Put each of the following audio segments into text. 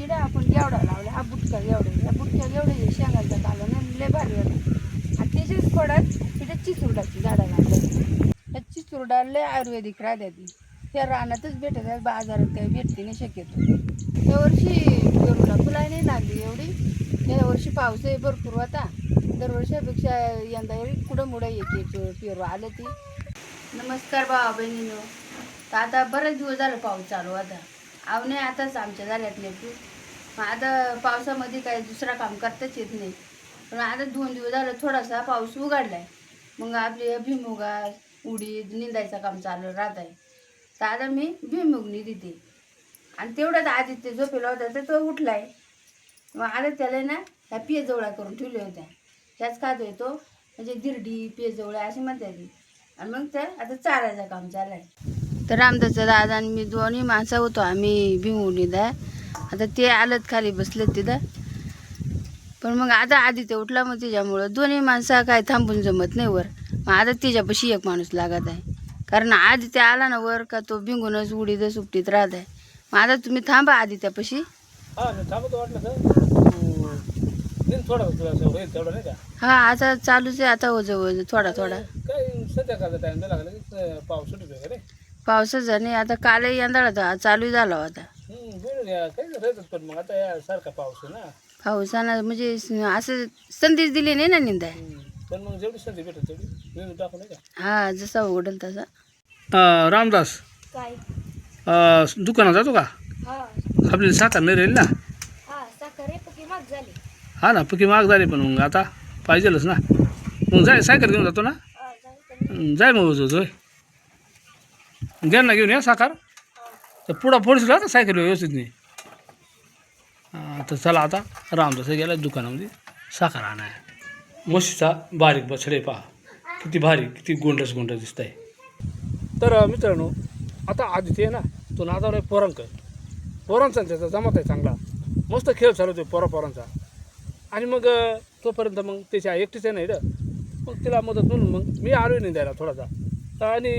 इकडे आपण एवढा लावला हा बुटका एवढे ह्या बुटक्या एवढे शेंगाचा आला ना लय भारी होता आणि त्याच्याच पडत इथे चिचुरडाची झाडं लागली त्या चिचुरडा लय आयुर्वेदिक राहत्या ती त्या रानातच भेटत आहे बाजारात काही भेटते नाही शक्यतो त्या वर्षी पेरूला फुला नाही लागली एवढी या वर्षी पाऊसही भरपूर होता दरवर्षापेक्षा यंदा कुठं मुडं एक पेरू आलं ती नमस्कार भावा बहिणीनो तर आता बरेच दिवस झालं पाऊस चालू आता आवणे आताच आमच्या झाल्यात नाही तू मग आता पावसामध्ये काही दुसरा काम करताच येत नाही पण आता 2 दिवस झालं थोडासा पाऊस उघडलाय मग आपली भुईमुगा उडीद निंदायचं काम चालू राहत आहे तर आता मी भुईमुग निंदते आणि तेवढ्यात आदित्य झोपेला होता तर तो उठलाय मग आता त्याला ना ह्या पेजवळ्या करून ठेवल्या होत्या त्याच खातोय तो म्हणजे दिरडी पेजवळ्या अशी म्हणतात ती आणि मग त्या आता चारायचं काम चालू आहे तर रामदासचा दादा आणि मी दोन्ही माणसं होतो आम्ही भिंगुणीदा आता ते आलत खाली बसले तिथं पण मग आता आदित्य उठला मग तिच्यामुळं दोन्ही माणसं काय थांबून जमत नाही वर मग आता तिच्यापाशी एक माणूस लागत आहे कारण आदित्य आला ना वर का तो भिंगूनच उडीदच उपटीत राहत आहे मग आता तुम्ही थांबा आदित्यापाशी हा आता चालूच आहे आता ओझं थोडा थोडा पावसाचा नाही आता कालही यंदा होता चालू झाला होता पावसानं म्हणजे असं संदेश दिली नाही ना निंदा हा जसा उघडल तसा रामदास काय दुकानात जातो का आपली साखर नाही राहील ना साखर पकी माग झाली हा ना पक्की महाग झाली पण मग आता पाहिजेलच ना मग जाय सायकल घेऊन जातो ना जाय मग होय घ्या ना घेऊन या साखर तर पुढं फोडशील ना सायकल व्यवस्थित नाही तर चला आता रामदास गेला दुकानामध्ये साखर आणाय म्हशीचा बारीक बछडे पहा किती भारी किती गोंडस दिसत आहे तर मित्रांनो आता आदित्य आहे ना तो नादावर आहे पोरांचा त्याचा जमत आहे चांगला मस्त खेळ चालू होतो पोरांचा आणि मग तोपर्यंत मग त्याच्या एकटीच आहे ना मग तिला मदत म्हणून मग मी आलो नाही द्यायला थोडासा आणि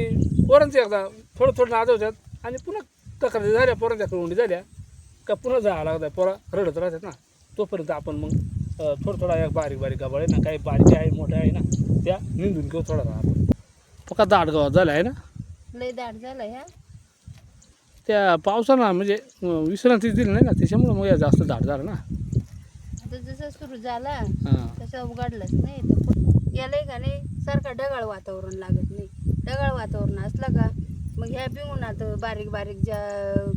पोरांचं एकदा थोडं नाजवतात आणि पुन्हा तक्रारी झाल्या पोरांच्या कोंडी झाल्या का पुन्हा जावं लागतं पोरा रडत राहतात ना तोपर्यंत आपण मग थोडा एक बारीक गाबाळ आहे ना काही बारीक आहे मोठ्या आहे ना त्या निंदून घेऊ थोडा राहतो पक्का दाट गावात झाला आहे ना लय दाट झालं ह्या त्या पावसानं म्हणजे विश्रांती दिली नाही ना त्याच्यामुळे मग जास्त दाट झालं ना आता जसं सुरू झाला हां तसं उघडलंच नाही तर यालाही का नाही सारखं ढगाळ वातावरण लागत नाही ढगाळ वातावरण असलं का मग ह्या बिंगुणात बारीक ज्या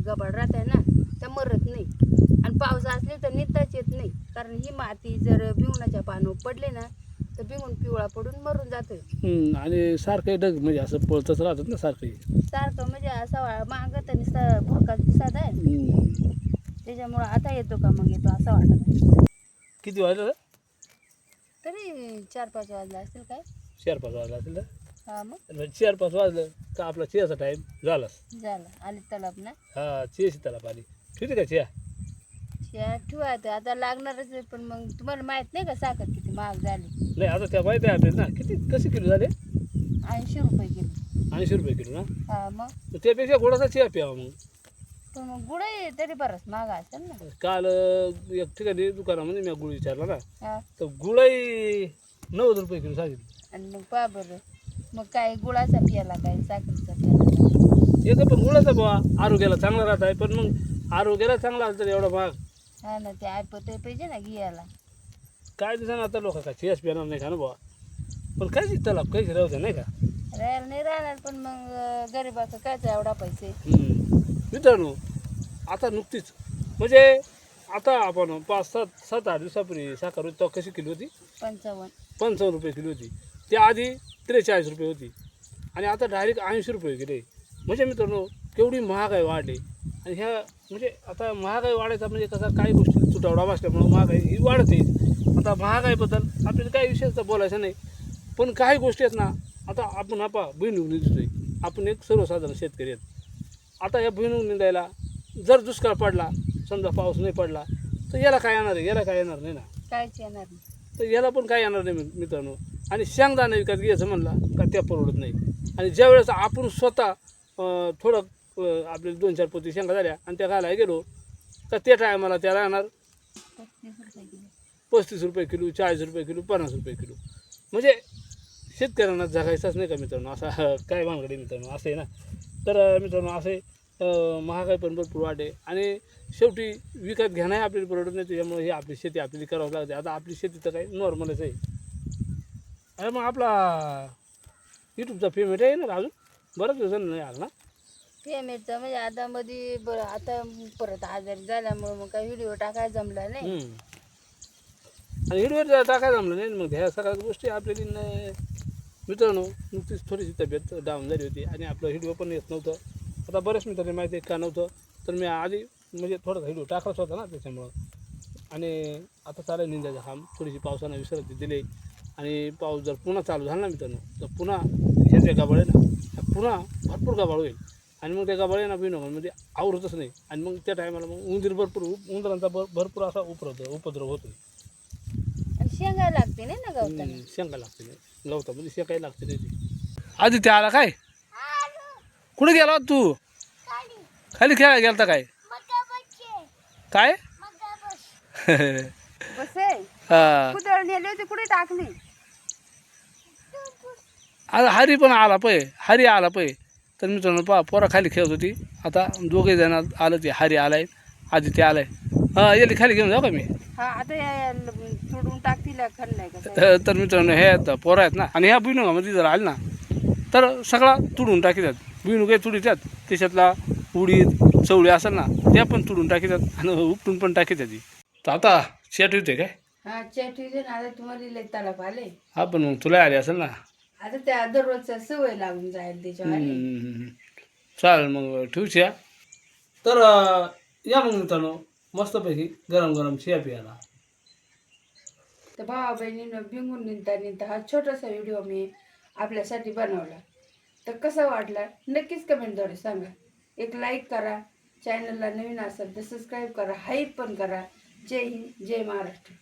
गबाड राहत आहे ना त्या मरत नाही आणि पाऊस असले तर निघताच येत नाही कारण ही माती जर बिंगुणाच्या पानावर पडले ना तर बिंगून पिवळा पडून मरून जातं आणि सारखं ढग म्हणजे असं पळतच राहतात ना सारखं म्हणजे असं मागत आणि भुरकाच दिसत आहे त्याच्यामुळं आता येतो का मग येतो असं वाटत आहे किती वाजलं तरी 4-5 वाजला असतील काय 4-5 वाजला असेल तर हा मग 4-5 वाजलं का आपला चियाचा टाईम झालाच झालं आली तलाब ना हा चियाची त्याला आली ठीक आहे का चिया ठेवायचं आता लागणारच आहे पण मग तुम्हाला माहित नाही का साखर किती महाग झाली नाही आता त्या माहिती आहे आपल्याला ना कसे किलो झाले 80 रुपये किलो 80 रुपये किलो ना हा मग त्यापेक्षा गोडाचा चिया प्यावा मग पण मग गुळही तरी बरंच महाग असेल ना काल एक ठिकाणी दुकानामध्ये मी गुळ विचारला ना हा तर गुळही 90 रुपये किलो सांगितलं आणि मग पहा बरं मग काय गुळाचा प्याला काय साखरेचा प्याला एक पण गुळाचा बाबा आरोग्याला चांगला राहत आहे पण मग आरोग्याला चांगला असतं एवढा भाग हा ना ते ऐपत पाहिजे ना घ्यायला काय दिसा आता लोक का चियाच पिणार नाही का ना बाबा पण काय त्याला काहीच राहतं नाही का राहायला नाही राहणार पण मग गरीबाचं कायच एवढा पैसे मित्रांनो आता नुकतीच म्हणजे आता आपण 5-7-8 दिवसापूर्वी साखर होती कशी किलो होती 55 रुपये किलो होती त्याआधी 43 रुपये होती आणि आता डायरेक्ट 80 रुपये गेले म्हणजे मित्रांनो केवढी महागाई वाढली आणि ह्या म्हणजे आता महागाई वाढायचा म्हणजे कसा काही गोष्टी तुटवडा बसल्यामुळं महागाई ही वाढते आता महागाईबद्दल आपल्याला काही विशेष बोलायचं नाही पण काही गोष्टी आहेत ना आता आपण भुईमुग निंदतोय आपण एक सर्वसाधारण शेतकरी आहेत आता या भुईमुग निंदायला जर दुष्काळ पडला समजा पाऊस नाही पडला तर याला काय येणार आहे याला काय येणार नाही ना कायच येणार नाही तर याला पण काय येणार नाही मित्रांनो आणि शेंगदाणा विकत घ्यायचं म्हणलं का त्या परवडत नाही आणि ज्यावेळेस आपण स्वतः थोडं आपल्याला 2-4 पोती शेंगा झाल्या आणि त्या घालायला गेलो तर त्या टायमाला त्याला येणार 35 रुपये किलो. 35 रुपये किलो, 40 रुपये किलो, 50 रुपये किलो. म्हणजे शेतकऱ्यांना जगायचंच नाही का मित्रांनो, असा काय भानगडी मित्रांनो असं आहे ना. तर मित्रांनो असे महागाई पण भरपूर वाढे आणि शेवटी विकत घेणंही आपल्याला परवडत नाही. त्याच्यामुळे ही आपली शेती आपल्याला करावं लागते. आता आपली शेती तर काही नॉर्मलच आहे. अरे मग आपला यूट्यूबचा पेमेंट आहे ना अजून बरंच दिवसांनी नाही आला ना. पेमेंटचं म्हणजे आता मध्ये बरं आता परत आजारी झाल्यामुळे मग काही व्हिडिओ टाकायला जमला नाही. आणि हिरव्यात टाकायला जमलं नाही. मग ह्या सगळ्या गोष्टी आपल्याला मित्रांनो नुकतीच थोडीशी तब्येत डाऊन झाली होती आणि आपलं व्हिडिओ पण येत नव्हतं. आता बऱ्याच मित्रांनी माहिती आहे का नव्हतं, तर मी आधी म्हणजे थोडासा व्हिडिओ टाकायचा होता ना त्याच्यामुळं. आणि आता चालेल निंदाचं काम, थोडीशी पावसानं विश्रांती दिली आणि पाऊस जर पुन्हा चालू झाला ना मित्रांनो, तर पुन्हा हे जे गाभाळ आहे ना पुन्हा भरपूर गाभाळ होईल. आणि मग त्या गाभाळ ना म्हणजे आवरतच नाही. आणि मग त्या टायमाला मग उंदरांचा भरपूर असा उपद्रव होतो. आणि शेंगा लागते नाही ना गवताला. शेंगा लागते नाही गवतामध्ये, शेंगाही लागते नाही ती. आधी ते आला काय? कुठे गेला होता तू? खाली खेळायला गेलता काय? काय? बस आहे हा. कुदळ नेली होती कुठे टाकली. आता हरी पण आला पै, हरी आला पै. तर मित्रांनो पहा पोरा खाली खेळत होती. आता दोघे जण आलं, ते हरी आलाय, आधी ते आलाय. हां याली खाली घेऊन जाऊ का मी? हा आता सोडून टाकतील खाल्लाय का. तर मित्रांनो हे आहेत पोरं आहेत ना, आणि ह्या भुईमुगामध्ये जर आले ना तर सगळा तुडून टाकीतात. भुईमुग काही तुडीतात, त्याच्यातला उडीद चवळी असेल ना त्या पण तुडून टाकीतात आणि उपटून पण टाकीतात. तर आता शेट होते काय? हा चेट ना आता तुम्हाला लय तलाप आले. हा पण मग तुला आले असेल ना. आता त्या दररोजच्या सवय लागून जाईल त्याच्यावर. चालेल मग ठेवूच या. तर या मग मित्रांनो मस्तपैकी गरम गरम शिया पियाला. तर भावा बहिणीनं भिंगून निघता हा छोटासा व्हिडिओ मी आपल्यासाठी बनवला. तर कसा वाटला नक्कीच कमेंटद्वारे सांगा. एक लाईक करा, चॅनलला नवीन असेल तर सबस्क्राईब करा, हाईप पण करा. जय हिंद, जय महाराष्ट्र.